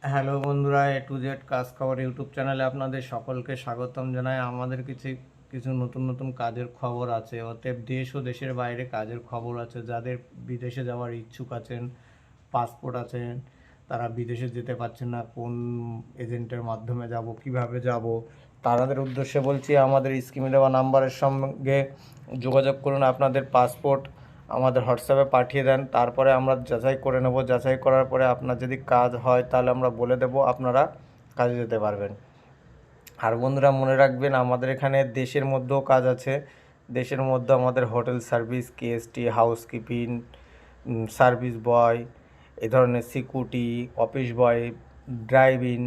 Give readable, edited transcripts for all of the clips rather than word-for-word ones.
Hello বন্ধুরা, এ to Z কাজ খবর ইউটিউব চ্যানেলে আপনাদের সকলকে স্বাগতম জানাই। আমাদের কিছু কিছু নতুন নতুন কাজের খবর আছে, অতএব দেশ ও দেশের বাইরে কাজের খবর আছে। যাদের বিদেশে যাওয়ার ইচ্ছুক আছেন, পাসপোর্ট আছেন, তারা বিদেশে যেতে পারছেন না, কোন এজেন্টের মাধ্যমে যাব, কিভাবে যাব, তাদের উদ্দেশ্যে বলছি, আমাদের স্ক্রিনে দেওয়া নাম্বারের সঙ্গে যোগাযোগ করুন। আপনাদের পাসপোর্ট আমাদের হোয়াটসঅ্যাপে পাঠিয়ে দেন, তারপরে আমরা যাচাই করে নেব। যাচাই করার পরে আপনার যদি কাজ হয় তাহলে আমরা বলে দেব, আপনারা কাজে যেতে পারবেন। আর বন্ধুরা মনে রাখবেন, আমাদের এখানে দেশের মধ্যেও কাজ আছে। দেশের মধ্যে আমাদের হোটেল সার্ভিস, কেএসটি, হাউসকিপিং, সার্ভিস বয়, এই ধরনের সিকিউরিটি, অফিস বয়, ড্রাইভিং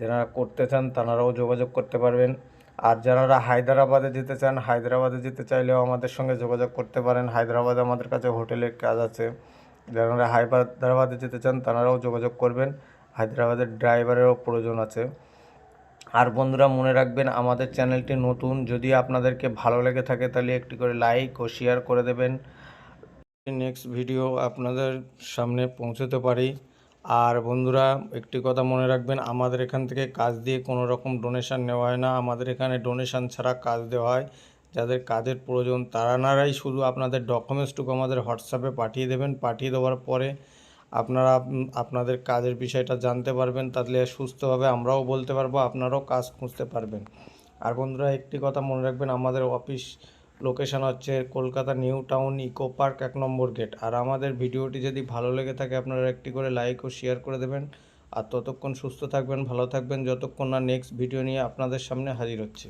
যারা করতে চান তারাও যোগাযোগ করতে পারবেন। আর যারা হায়দ্রাবাদে যেতে চান, হায়দ্রাবাদে যেতে চাইলেও আমাদের সঙ্গে যোগাযোগ করতে পারেন। হায়দ্রাবাদে আমাদের কাছে হোটেলের কাজ আছে। যারা হায়দ্রাবাদে যেতে চান তারাও যোগাযোগ করবেন। হায়দ্রাবাদের ড্রাইভারেরও প্রয়োজন আছে। আর বন্ধুরা মনে রাখবেন, আমাদের চ্যানেলটি নতুন, যদি আপনাদেরকে ভালো লেগে থাকে তাহলে একটি করে লাইক ও শেয়ার করে দেবেন, নেক্সট ভিডিও আপনাদের সামনে পৌঁছতে পারি। আর বন্ধুরা একটি কথা মনে রাখবেন, আমাদের এখান থেকে কাজ দিয়ে কোনো রকম ডোনেশন নেওয়া হয় না। আমাদের এখানে ডোনেশন ছাড়া কাজ দেওয়া হয়। যাদের কাজের প্রয়োজন তারাই শুধু আপনাদের ডকুমেন্টসটুকু আমাদের হোয়াটসঅ্যাপে পাঠিয়ে দেবেন। পাঠিয়ে দেওয়ার পরে আপনারা আপনাদের কাজের বিষয়টা জানতে পারবেন, তাহলে সুস্থভাবে আমরাও বলতে পারবো, আপনারাও কাজ খুঁজতে পারবেন। আর বন্ধুরা একটি কথা মনে রাখবেন, আমাদের অফিস লোকেশান হচ্ছে Kolkata New Town, Eco Park, 1 number gate. আর আমাদের ভিডিওটি যদি ভালো লেগে থাকে আপনারা একটি করে লাইক ও শেয়ার করে দেবেন। আর ততক্ষণ সুস্থ থাকবেন, ভালো থাকবেন, যতক্ষণ না নেক্সট ভিডিও নিয়ে আপনাদের সামনে হাজির হচ্ছে।